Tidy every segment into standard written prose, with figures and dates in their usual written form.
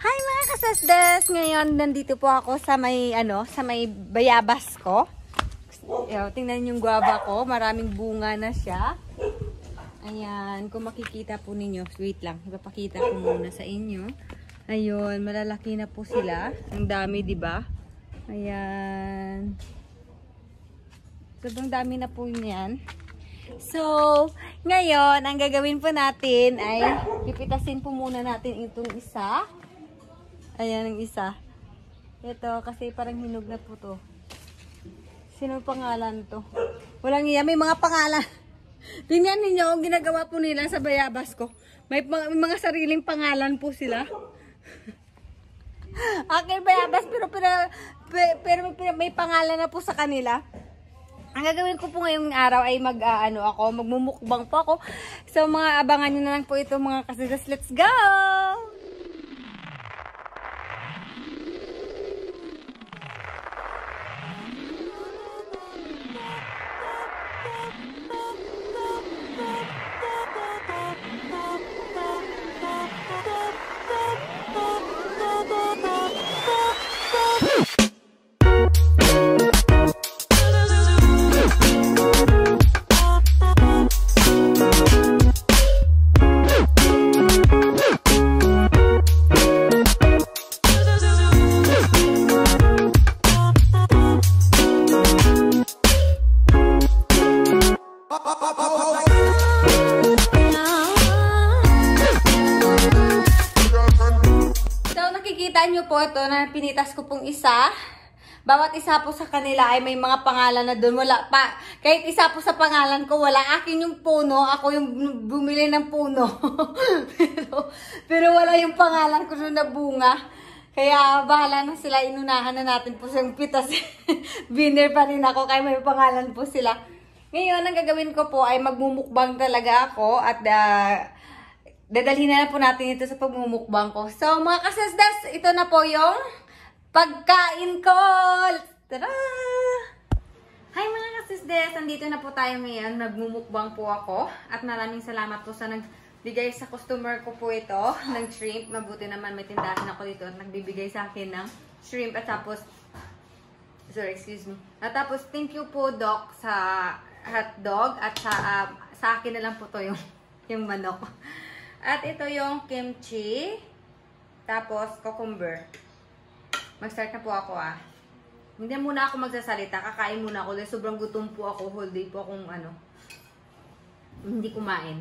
Hi mga kasasdas! Ngayon, nandito po ako sa may, sa may bayabas ko. Tingnan yung guava ko. Maraming bunga na siya. Ayan, kung makikita po ninyo. Wait lang, ipapakita ko muna sa inyo. Ayun, malalaki na po sila. Ang dami, di ba? Ayan. Sobrang dami na po yan. So, ngayon, ang gagawin po natin ay pipitasin po muna natin itong isa. Ayan ang isa. Ito, kasi parang hinog na po to. Sino pangalan to? Walang iya, may mga pangalan. Tingnan ninyo ang ginagawa po nila sa bayabas ko. May mga sariling pangalan po sila. Akin bayabas, pero may pangalan na po sa kanila. Ang gagawin ko po ngayong araw ay magmumukbang po ako. So, mga abangan nyo na lang po ito mga kasidas. Let's go! Nakikita nyo po ito na pinitas ko pong isa. Bawat isa po sa kanila ay may mga pangalan na doon. Wala pa. Kahit isa po sa pangalan ko, wala. Akin yung puno. Ako yung bumili ng puno. pero wala yung pangalan ko doon na bunga. Kaya bahala na sila. Inunahan na natin po siyang pitas. Winner pa rin ako kaya may pangalan po sila. Ngayon, ang gagawin ko po ay magmumukbang talaga ako. At dadalhin na po natin ito sa pagmumukbang ko. So, mga kasasdas, ito na po yung pagkain ko. Tara! Hi mga kasasdas, nandito na po tayo ngayon. Nagmumukbang po ako. At maraming salamat po sa nagbigay sa customer ko po ito ng shrimp. Mabuti naman may tindahan ako dito at nagbibigay sa akin ng shrimp. At tapos, At tapos, thank you po Doc sa hotdog. At sa akin na lang po to yung manok. At ito yung kimchi, tapos cucumber. Mag-start na po ako Hindi muna ako magsasalita, kakain muna ako dahil sobrang gutom po ako, whole day po akong hindi kumain.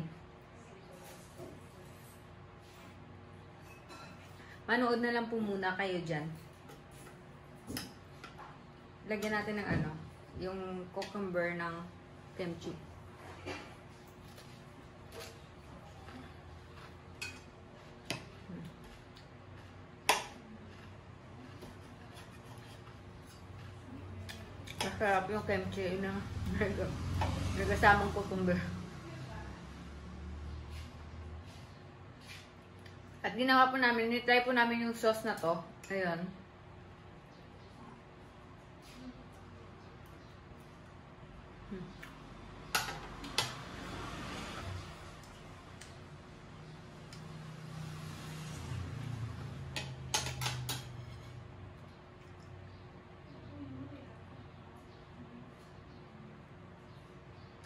Manood na lang po muna kayo dyan. Lagyan natin ng yung cucumber ng kimchi. Masarap yung kimchi na nagasamang cucumber. At ginawa po namin, nitry po namin yung sauce na to. Ayun.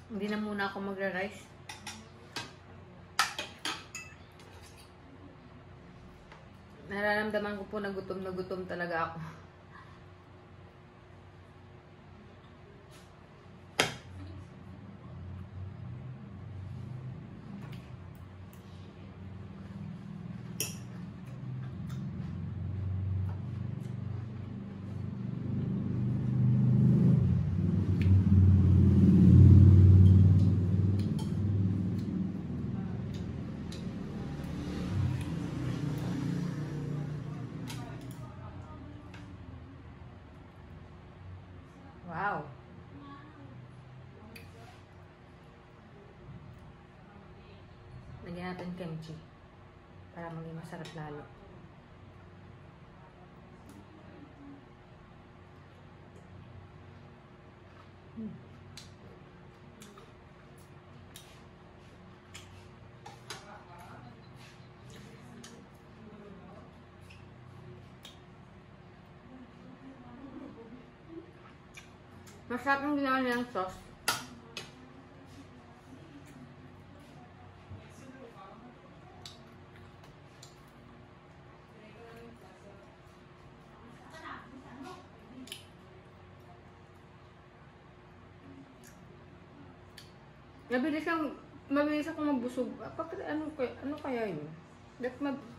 Hindi na muna ako magra-rice. Nararamdaman ko po na gutom talaga ako. Wow! Lagyan natin kimchi para maging masarap lalo. Masarap yung ginawa nilang sauce. Mabilis ako mabusog. Ano kaya yun?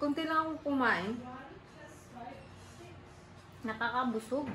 Kunti lang ako kumain. Nakakabusog.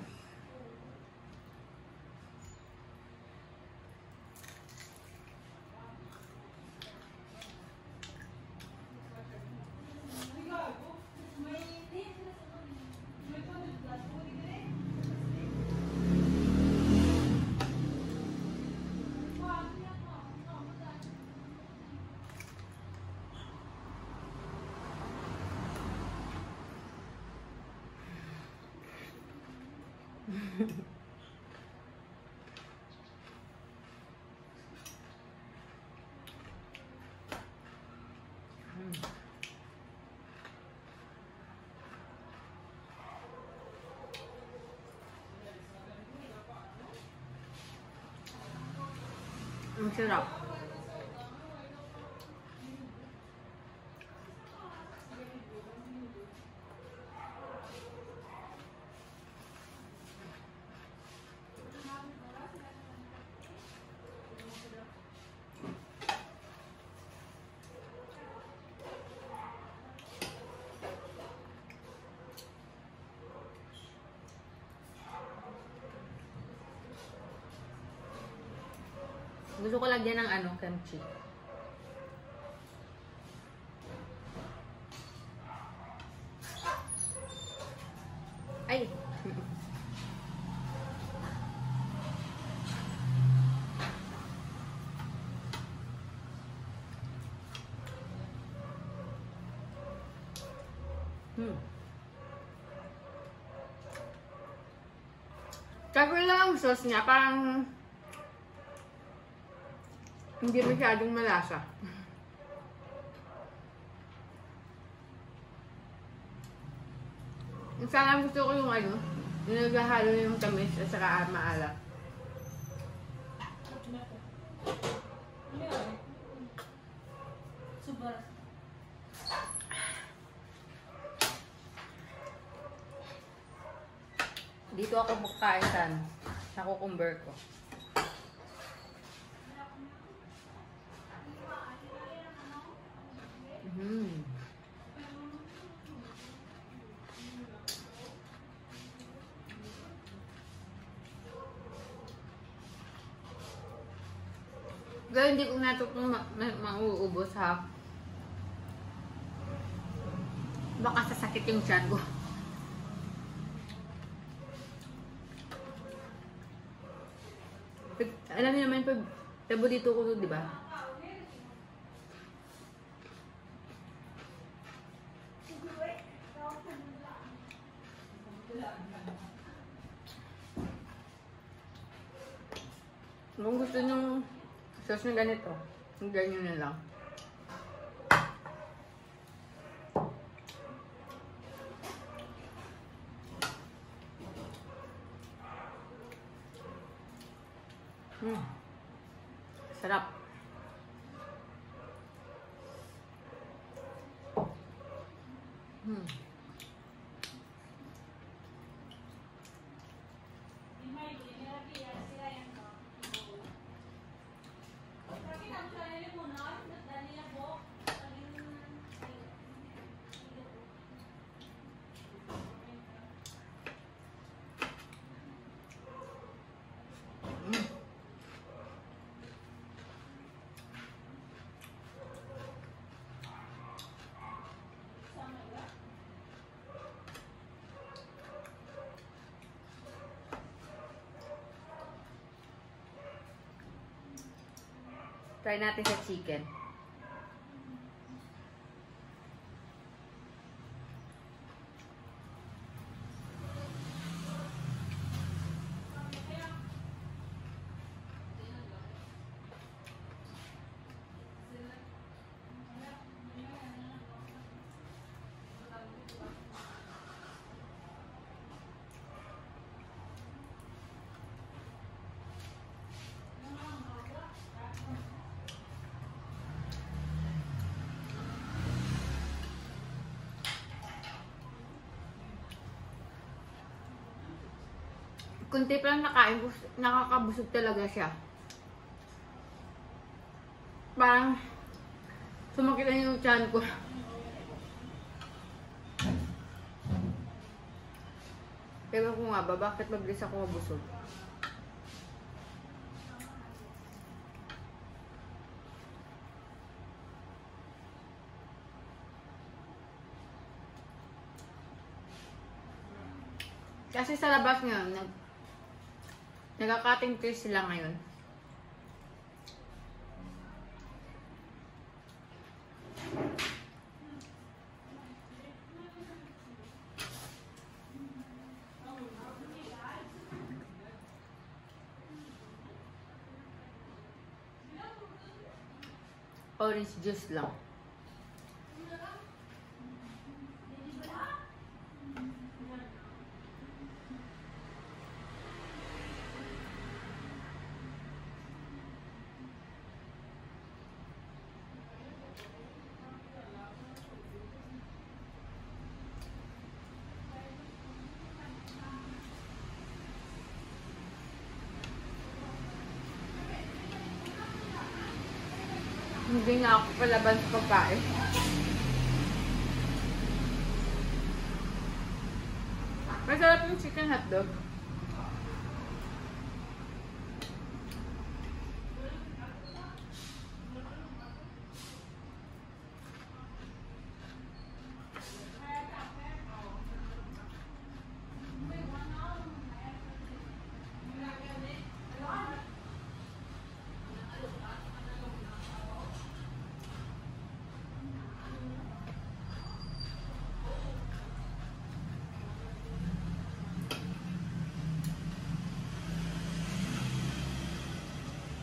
Ang sarap. Gusto ko lagyan ng kimchi. Ay! Kagul lang ang sauce niya, parang hindi masyadong malasa. Sana gusto ko yung yung naghahalo yung tamis at saka maalat. Dito ako bukain sa cucumber ko. Pero hindi ko natutong mauubos ha. Baka sasakit yung tiyan ko. Alam niyo naman, tabo dito ko, di ba? Kung gusto nyo sauce na ganito, ganyan na lang. Sarap. Try natin sa chicken. kunti pa lang nakain, nakakabusog talaga siya. Parang sumakit na yung tiyan ko. Ewan ko nga ba, bakit mabilis ako mabusog? Kasi sa labas ngayon, nagka-cutting trees sila ngayon. Orange juice lang. Hindi nga ako palaban sa pagkain. Masarap yung chicken hotdog.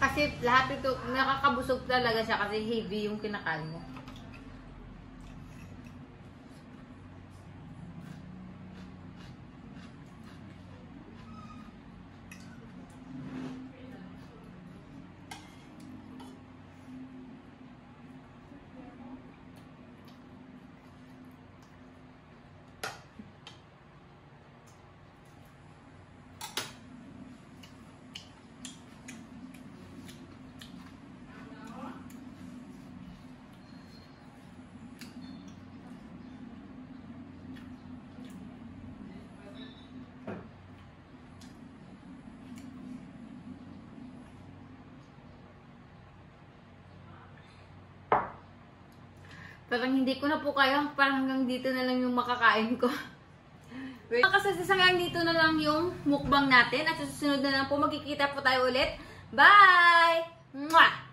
Kasi lahat ito, nakakabusog talaga siya kasi heavy yung kinakain mo. Parang hindi ko na po kaya, parang hanggang dito na lang yung makakain ko. Kasi hanggang dito na lang yung mukbang natin at sa susunod na lang po magkikita po tayo ulit. Bye! Mwah!